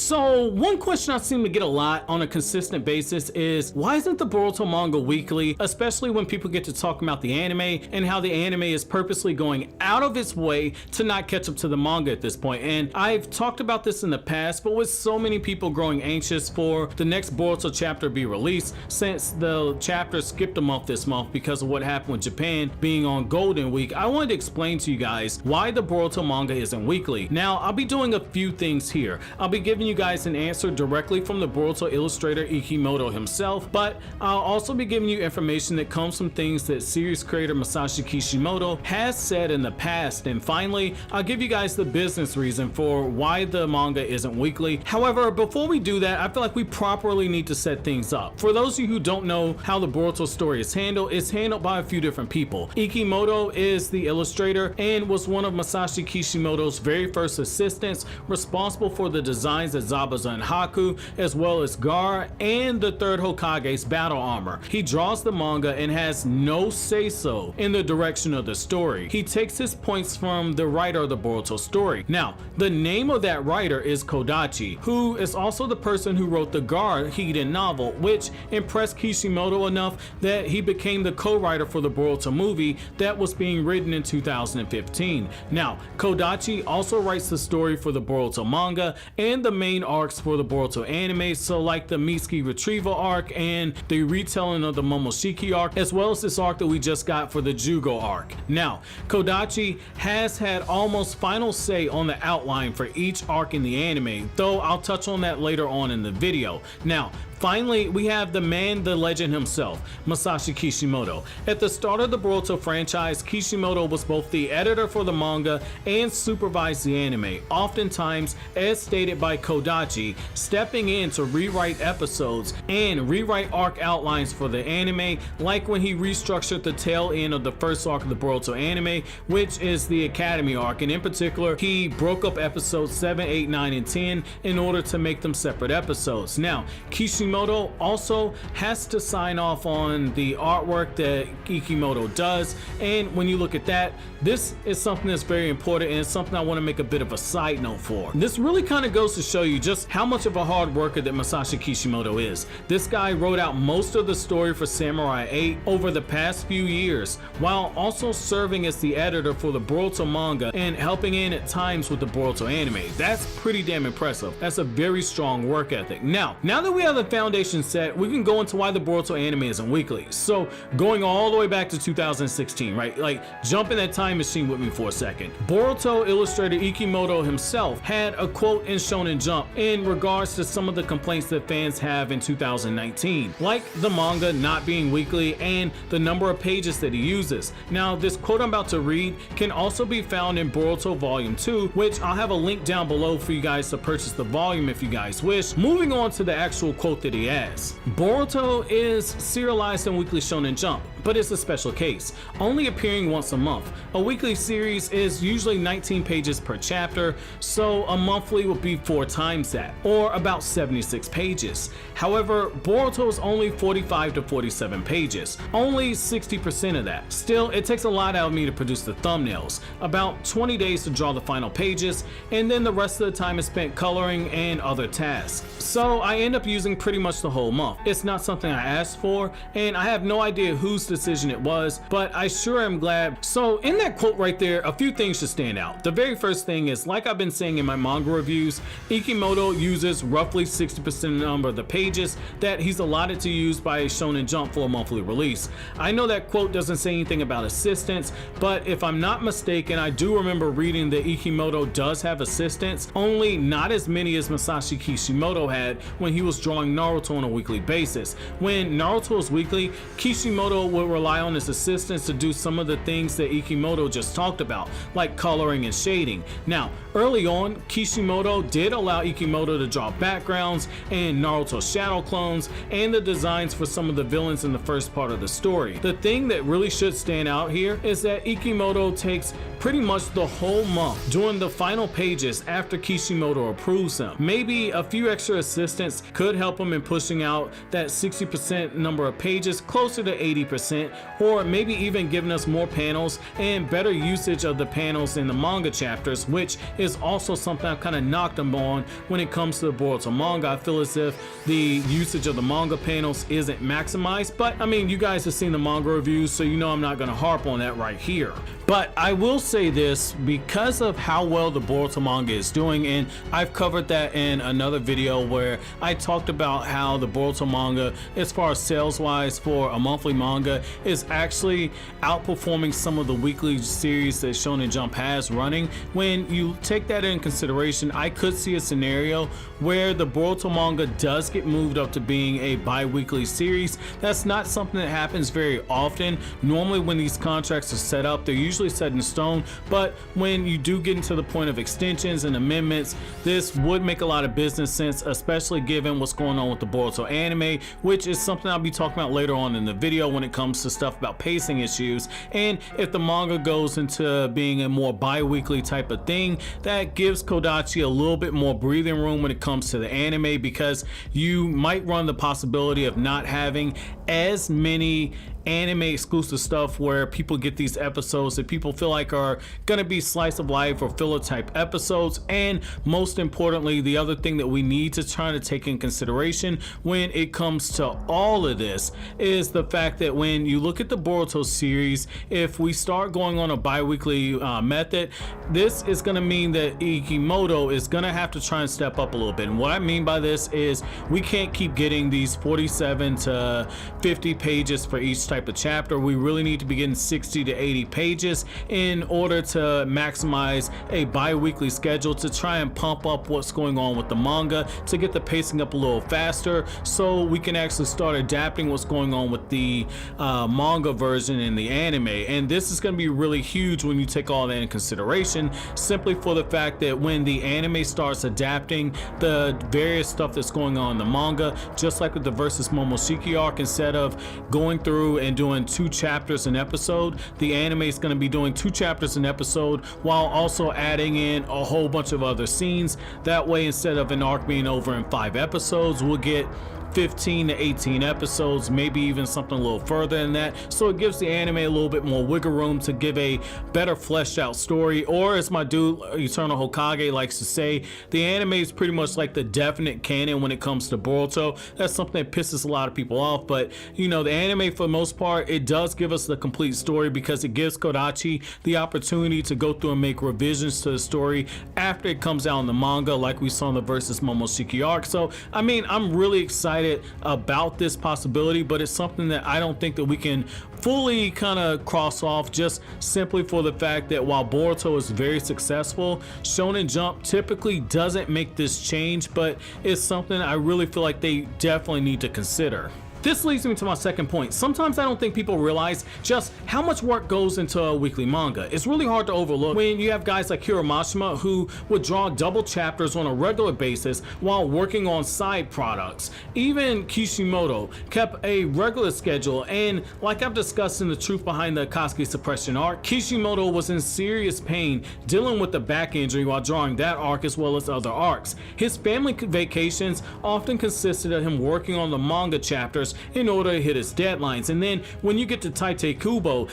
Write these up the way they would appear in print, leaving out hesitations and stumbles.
So one question I seem to get a lot on a consistent basis is, why isn't the Boruto manga weekly, especially when people get to talk about the anime and how the anime is purposely going out of its way to not catch up to the manga at this point. And I've talked about this in the past, but with so many people growing anxious for the next Boruto chapter to be released, since the chapter skipped a month this month because of what happened with Japan being on Golden Week, I wanted to explain to you guys why the Boruto manga isn't weekly. Now, I'll be doing a few things here. I'll be giving you guys an answer directly from the Boruto illustrator Ikimoto himself, but I'll also be giving you information that comes from things that series creator Masashi Kishimoto has said in the past. And finally, I'll give you guys the business reason for why the manga isn't weekly. However, before we do that, I feel like we properly need to set things up. For those of you who don't know how the Boruto story is handled, it's handled by a few different people. Ikimoto is the illustrator and was one of Masashi Kishimoto's very first assistants, responsible for the designs of Zabuza and Haku, as well as Gar and the third Hokage's battle armor. He draws the manga and has no say-so in the direction of the story. He takes his points from the writer of the Boruto story. Now, the name of that writer is Kodachi, who is also the person who wrote the Gar Hiden novel, which impressed Kishimoto enough that he became the co-writer for the Boruto movie that was being written in 2015. Now, Kodachi also writes the story for the Boruto manga and the main arcs for the Boruto anime, so like the Mitsuki retrieval arc and the retelling of the Momoshiki arc, as well as this arc that we just got for the Jugo arc. Now, Kodachi has had almost final say on the outline for each arc in the anime, though I'll touch on that later on in the video. Now, finally, we have the man, the legend himself, Masashi Kishimoto. At the start of the Boruto franchise, Kishimoto was both the editor for the manga and supervised the anime, oftentimes, as stated by Kodachi, stepping in to rewrite episodes and rewrite arc outlines for the anime, like when he restructured the tail end of the first arc of the Boruto anime, which is the Academy arc, and in particular, he broke up episodes 7, 8, 9, and 10 in order to make them separate episodes. Now, Kishimoto also has to sign off on the artwork that Ikimoto does, and when you look at that, this is something that's very important, and it's something I want to make a bit of a side note for. This really kind of goes to show you just how much of a hard worker that Masashi Kishimoto is. This guy wrote out most of the story for Samurai 8 over the past few years, while also serving as the editor for the Boruto manga and helping in at times with the Boruto anime. That's pretty damn impressive. That's a very strong work ethic. Now that we have the foundation set, we can go into why the Boruto anime isn't weekly. So going all the way back to 2016, right? Like, jump in that time machine with me for a second. Boruto illustrator Ikimoto himself had a quote in Shonen Jump in regards to some of the complaints that fans have in 2019, like the manga not being weekly and the number of pages that he uses. Now, this quote I'm about to read can also be found in Boruto Volume 2, which I'll have a link down below for you guys to purchase the volume if you guys wish. Moving on to the actual quote that he has. Boruto is serialized in Weekly Shonen Jump, but it's a special case, only appearing once a month. A weekly series is usually 19 pages per chapter, so a monthly would be 4 times that, or about 76 pages. However, Boruto is only 45 to 47 pages, only 60% of that. Still, it takes a lot out of me to produce the thumbnails, about 20 days to draw the final pages, and then the rest of the time is spent coloring and other tasks. So I end up using pretty much the whole month. It's not something I asked for, and I have no idea whose decision it was, but I sure am glad. So in that quote right there, a few things should stand out. The very first thing is, like I've been saying in my manga reviews, Ikimoto uses roughly 60% of the number of the pages that he's allotted to use by Shonen Jump for a monthly release. I know that quote doesn't say anything about assistants, but if I'm not mistaken, I do remember reading that Ikimoto does have assistants, only not as many as Masashi Kishimoto had when he was drawing Naruto on a weekly basis. When Naruto was weekly, Kishimoto would rely on his assistants to do some of the things that Ikimoto just talked about, like coloring and shading. Now, early on, Kishimoto did allow Ikimoto to draw backgrounds and Naruto shadow clones and the designs for some of the villains in the first part of the story. The thing that really should stand out here is that Ikimoto takes pretty much the whole month doing the final pages after Kishimoto approves them. Maybe a few extra assistants could help him in pushing out that 60% number of pages closer to 80%. 100%, or maybe even giving us more panels and better usage of the panels in the manga chapters, which is also something I've kind of knocked them on when it comes to the Boruto manga. I feel as if the usage of the manga panels isn't maximized, but I mean, you guys have seen the manga reviews, so you know I'm not going to harp on that right here. But I will say this, because of how well the Boruto manga is doing, and I've covered that in another video where I talked about how the Boruto manga, as far as sales wise for a monthly manga, is actually outperforming some of the weekly series that Shonen Jump has running. When you take that in consideration, I could see a scenario where the Boruto manga does get moved up to being a bi-weekly series. That's not something that happens very often. Normally when these contracts are set up, they're usually set in stone, but when you do get into the point of extensions and amendments, this would make a lot of business sense, especially given what's going on with the Boruto anime, which is something I'll be talking about later on in the video when it comes to stuff about pacing issues. And if the manga goes into being a more bi-weekly type of thing, that gives Kodachi a little bit more breathing room when it comes to the anime, because you might run the possibility of not having as many anime exclusive stuff where people get these episodes that people feel like are gonna be slice of life or filler type episodes. And most importantly, the other thing that we need to try to take in consideration when it comes to all of this is the fact that when you look at the Boruto series, if we start going on a bi-weekly method, this is gonna mean that Ikimoto is gonna have to try and step up a little bit. And what I mean by this is we can't keep getting these 47 to 50 pages for each type of chapter. We really need to be getting 60 to 80 pages in order to maximize a bi-weekly schedule, to try and pump up what's going on with the manga, to get the pacing up a little faster, so we can actually start adapting what's going on with the manga version in the anime. And this is going to be really huge when you take all that in consideration, simply for the fact that when the anime starts adapting the various stuff that's going on in the manga, just like with the Versus Momoshiki arc, instead of going through and doing 2 chapters an episode, the anime is going to be doing 2 chapters an episode while also adding in a whole bunch of other scenes. That way, instead of an arc being over in 5 episodes, we'll get 15 to 18 episodes, maybe even something a little further than that. So it gives the anime a little bit more wiggle room to give a better fleshed out story. Or as my dude Eternal Hokage likes to say, the anime is pretty much like the definite canon when it comes to Boruto. That's something that pisses a lot of people off, but you know, the anime for the most part, it does give us the complete story, because it gives Kodachi the opportunity to go through and make revisions to the story after it comes out in the manga, like we saw in the Versus Momoshiki arc. So I mean, I'm really excited about this possibility, but it's something that I don't think that we can fully kind of cross off, just simply for the fact that while Boruto is very successful, Shonen Jump typically doesn't make this change, but it's something I really feel like they definitely need to consider. This leads me to my second point. Sometimes I don't think people realize just how much work goes into a weekly manga. It's really hard to overlook when you have guys like Hiramashima who would draw double chapters on a regular basis while working on side products. Even Kishimoto kept a regular schedule, and like I've discussed in The Truth Behind the Akatsuki Suppression arc, Kishimoto was in serious pain dealing with the back injury while drawing that arc as well as other arcs. His family vacations often consisted of him working on the manga chapters in order to hit his deadlines. And then when you get to Tite Kubo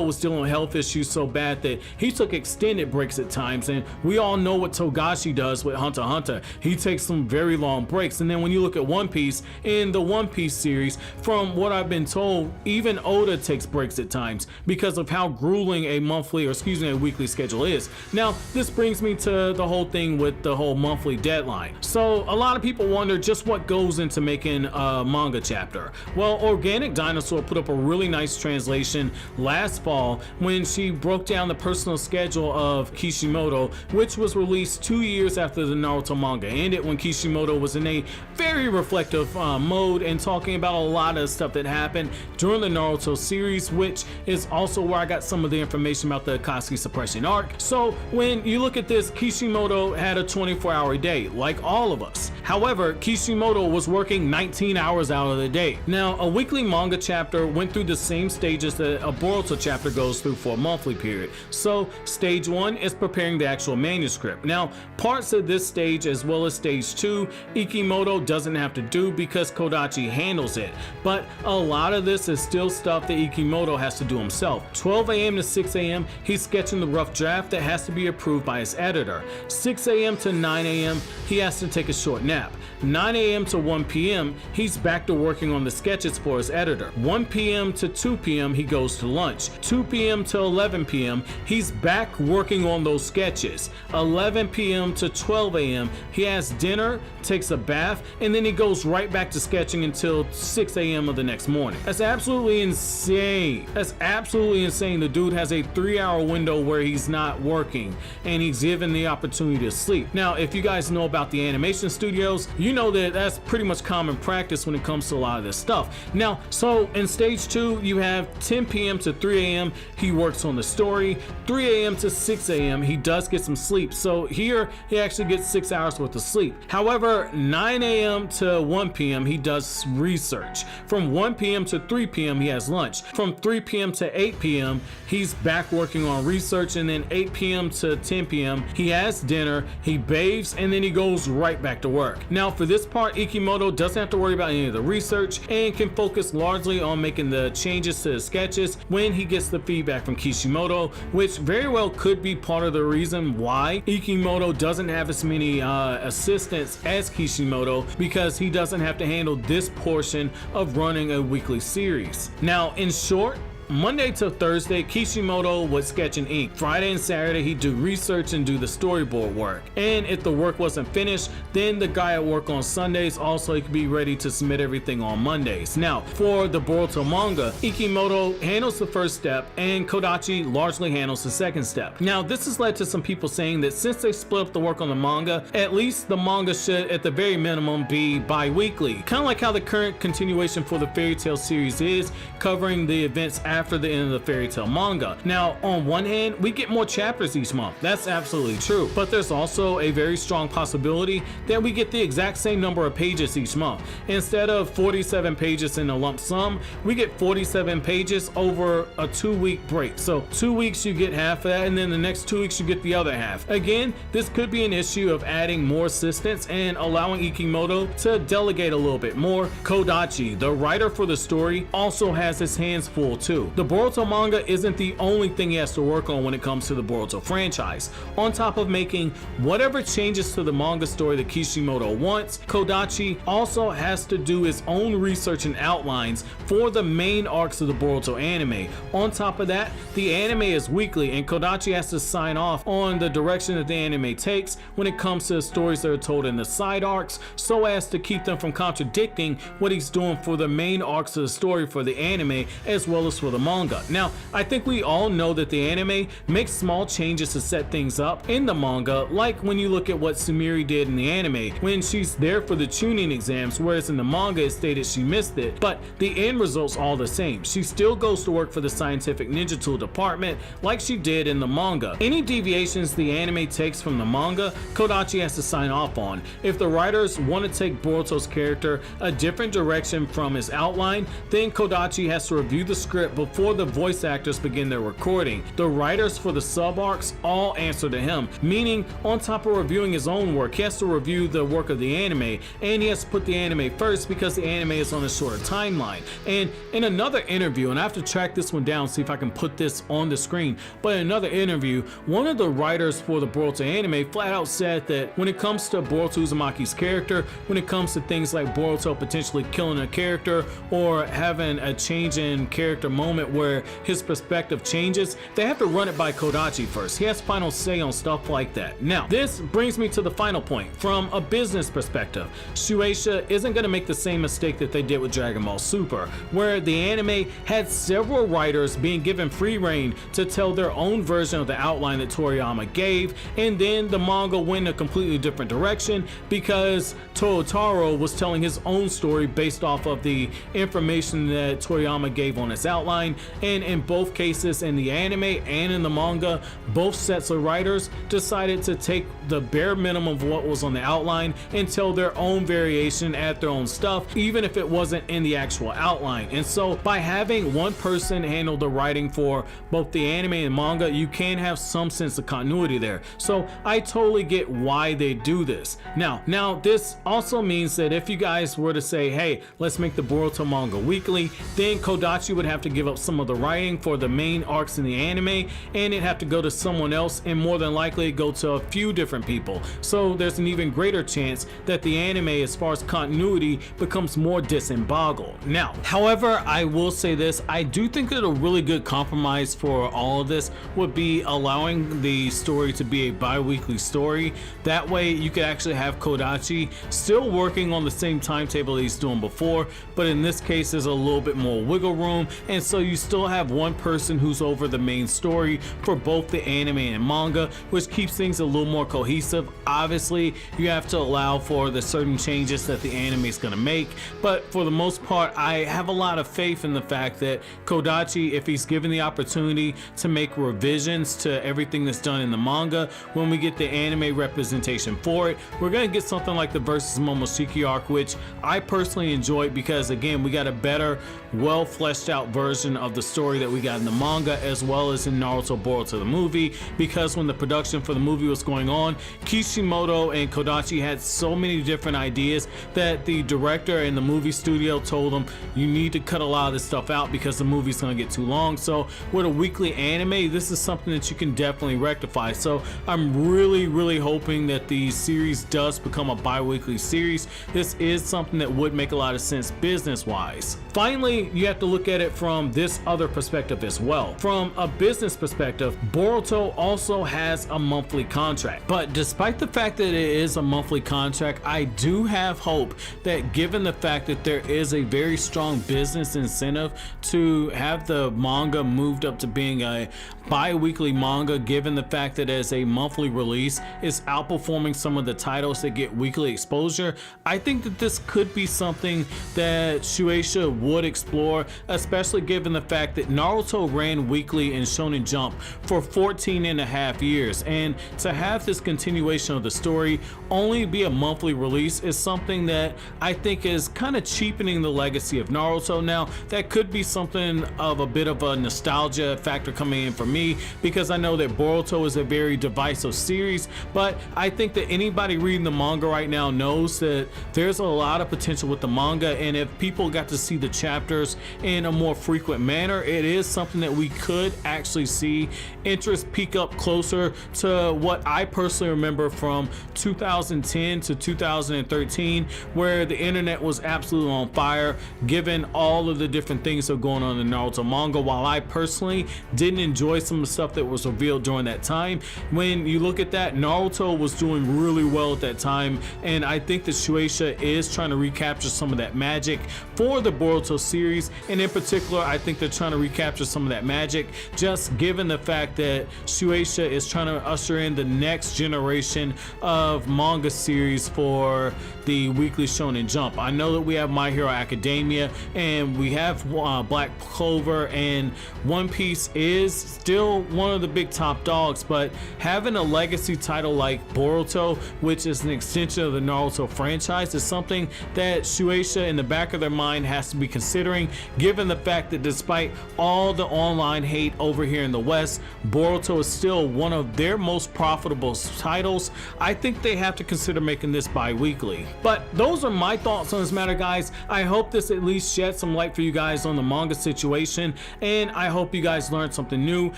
was dealing with health issues so bad that he took extended breaks at times, and we all know what Togashi does with Hunter x Hunter. He takes some very long breaks. And then when you look at One Piece, in the One Piece series, from what I've been told, even Oda takes breaks at times because of how grueling a weekly schedule is. Now, this brings me to the whole thing with the whole monthly deadline. So a lot of people wonder just what goes into making a manga chapter. Well, Organic Dinosaur put up a really nice translation last fall when she broke down the personal schedule of Kishimoto, which was released 2 years after the Naruto manga ended, when Kishimoto was in a very reflective mode and talking about a lot of stuff that happened during the Naruto series, which is also where I got some of the information about the Akatsuki Suppression arc. So when you look at this, Kishimoto had a 24-hour day like all of us. However, Kishimoto was working 19 hours out out of the date. Now, a weekly manga chapter went through the same stages that a Boruto chapter goes through for a monthly period. So stage 1 is preparing the actual manuscript. Now, parts of this stage as well as stage 2, Ikimoto doesn't have to do because Kodachi handles it, but a lot of this is still stuff that Ikimoto has to do himself. 12 a.m. to 6 a.m. he's sketching the rough draft that has to be approved by his editor. 6 a.m. to 9 a.m. he has to take a short nap. 9 a.m. to 1 p.m. he's back to working on the sketches for his editor. 1 p.m. to 2 p.m. he goes to lunch. 2 p.m. to 11 p.m. he's back working on those sketches. 11 p.m. to 12 a.m. he has dinner, takes a bath, and then he goes right back to sketching until 6 a.m. of the next morning. That's absolutely insane. That's absolutely insane. The dude has a 3-hour window where he's not working and he's given the opportunity to sleep. Now, if you guys know about the animation studios, you know that that's pretty much common practice when it comes to a lot of this stuff. Now, so in stage 2, you have 10 p.m. to 3 a.m. he works on the story. 3 a.m. to 6 a.m. he does get some sleep. So here he actually gets 6 hours worth of sleep. However, 9 a.m. to 1 p.m. he does research. From 1 p.m. to 3 p.m. he has lunch. From 3 p.m. to 8 p.m. he's back working on research, and then 8 p.m. to 10 p.m. he has dinner, he bathes, and then he goes right back to work. Now, for this part, Ikimoto doesn't have to worry about any of the research and can focus largely on making the changes to the sketches when he gets the feedback from Kishimoto, which very well could be part of the reason why Ikimoto doesn't have as many assistants as Kishimoto, because he doesn't have to handle this portion of running a weekly series. Now, in short, Monday to Thursday, Kishimoto would sketch and ink. Friday and Saturday, he'd do research and do the storyboard work. And if the work wasn't finished, then the guy at work on Sundays, also he could be ready to submit everything on Mondays. Now, for the Boruto manga, Ikimoto handles the first step and Kodachi largely handles the second step. Now, this has led to some people saying that since they split up the work on the manga, at least the manga should at the very minimum be bi-weekly. Kind of like how the current continuation for the Fairy Tail series is, covering the events after the end of the Fairy Tail manga. Now, on one hand, we get more chapters each month. That's absolutely true. But there's also a very strong possibility that we get the exact same number of pages each month. Instead of 47 pages in a lump sum, we get 47 pages over a 2-week break. So 2 weeks you get half of that, and then the next 2 weeks you get the other half. Again, this could be an issue of adding more assistants and allowing Ikimoto to delegate a little bit more. Kodachi, the writer for the story, also has his hands full too. The Boruto manga isn't the only thing he has to work on when it comes to the Boruto franchise. On top of making whatever changes to the manga story that Kishimoto wants, Kodachi also has to do his own research and outlines for the main arcs of the Boruto anime. On top of that, the anime is weekly and Kodachi has to sign off on the direction that the anime takes when it comes to the stories that are told in the side arcs, so as to keep them from contradicting what he's doing for the main arcs of the story for the anime as well as for the manga. Now, I think we all know that the anime makes small changes to set things up in the manga, like when you look at what Sumire did in the anime when she's there for the tuning exams, whereas in the manga it stated she missed it, but the end result's all the same. She still goes to work for the scientific ninja tool department like she did in the manga. Any deviations the anime takes from the manga, Kodachi has to sign off on. If the writers want to take Boruto's character a different direction from his outline, then Kodachi has to review the script before the voice actors begin their recording. The writers for the sub-arcs all answer to him, meaning on top of reviewing his own work, he has to review the work of the anime, and he has to put the anime first because the anime is on a shorter timeline. And in another interview, and I have to track this one down, see if I can put this on the screen, but in another interview, one of the writers for the Boruto anime flat out said that when it comes to Boruto Uzumaki's character, when it comes to things like Boruto potentially killing a character or having a change in character moment where his perspective changes, they have to run it by Kodachi first. He has final say on stuff like that. Now, this brings me to the final point. From a business perspective, Shueisha isn't going to make the same mistake that they did with Dragon Ball Super, where the anime had several writers being given free rein to tell their own version of the outline that Toriyama gave, and then the manga went a completely different direction because Toyotaro was telling his own story based off of the information that Toriyama gave on his outline, outline, and in both cases, in the anime and in the manga, both sets of writers decided to take the bare minimum of what was on the outline and tell their own variation, add their own stuff, even if it wasn't in the actual outline. And so by having one person handle the writing for both the anime and manga, you can have some sense of continuity there. So I totally get why they do this. Now this also means that if you guys were to say, hey, let's make the Boruto manga weekly, then Kodachi would have to give up some of the writing for the main arcs in the anime, and it'd have to go to someone else, and more than likely go to a few different people. So there's an even greater chance that the anime, as far as continuity, becomes more disemboggled. Now, however, I will say this, I do think that a really good compromise for all of this would be allowing the story to be a bi-weekly story. That way you could actually have Kodachi still working on the same timetable he's doing before, but in this case there's a little bit more wiggle room, and so you still have one person who's over the main story for both the anime and manga, which keeps things a little more cohesive. Obviously you have to allow for the certain changes that the anime is going to make, but for the most part I have a lot of faith in the fact that Kodachi, if he's given the opportunity to make revisions to everything that's done in the manga, when we get the anime representation for it, we're going to get something like the versus Momoshiki arc, which I personally enjoyed because again we got a better, well fleshed out version of the story that we got in the manga as well as in Naruto Boruto the movie, because when the production for the movie was going on, Kishimoto and Kodachi had so many different ideas that the director and the movie studio told them, you need to cut a lot of this stuff out because the movie's going to get too long. So with a weekly anime, this is something that you can definitely rectify. So I'm really hoping that the series does become a bi-weekly series. This is something that would make a lot of sense business wise. Finally, you have to look at it from this other perspective as well. From a business perspective, Boruto also has a monthly contract, but despite the fact that it is a monthly contract, I do have hope that given the fact that there is a very strong business incentive to have the manga moved up to being a bi-weekly manga, given the fact that as a monthly release is outperforming some of the titles that get weekly exposure, I think that this could be something that Shueisha would explore, especially given the fact that Naruto ran weekly in Shonen Jump for 14.5 years, and to have this continuation of the story only be a monthly release is something that I think is kind of cheapening the legacy of Naruto. Now that could be something of a bit of a nostalgia factor coming in for me, because I know that Boruto is a very divisive series, but I think that anybody reading the manga right now knows that there's a lot of potential with the manga, and if people got to see the chapters in a more frequent manner, it is something that we could actually see interest peak up closer to what I personally remember from 2010 to 2013, where the internet was absolutely on fire given all of the different things that are going on in the Naruto manga. While I personally didn't enjoy some of the stuff that was revealed during that time, when you look at that, Naruto was doing really well at that time, and I think that Shueisha is trying to recapture some of that magic for the Boruto series, and in particular I think they're trying to recapture some of that magic just given the fact that Shueisha is trying to usher in the next generation of manga series for the weekly Shonen Jump. I know that we have My Hero Academia and we have Black Clover, and One Piece is still one of the big top dogs, but having a legacy title like Boruto, which is an extension of the Naruto franchise, is something that Shueisha in the back of their mind has to be considering, given the fact that despite all the online hate over here in the West, Boruto is still one of their most profitable titles. I think they have to consider making this bi-weekly. But those are my thoughts on this matter, guys. I hope this at least shed some light for you guys on the manga situation, and I hope you guys learned something new.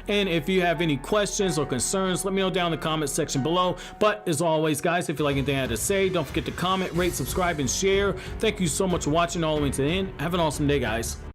And if you have any questions or concerns, let me know down in the comment section below. But as always, guys, if you like anything I had to say, don't forget to comment, rate, subscribe, and share. Thank you so much for watching all the way to the end. Have an awesome day, guys.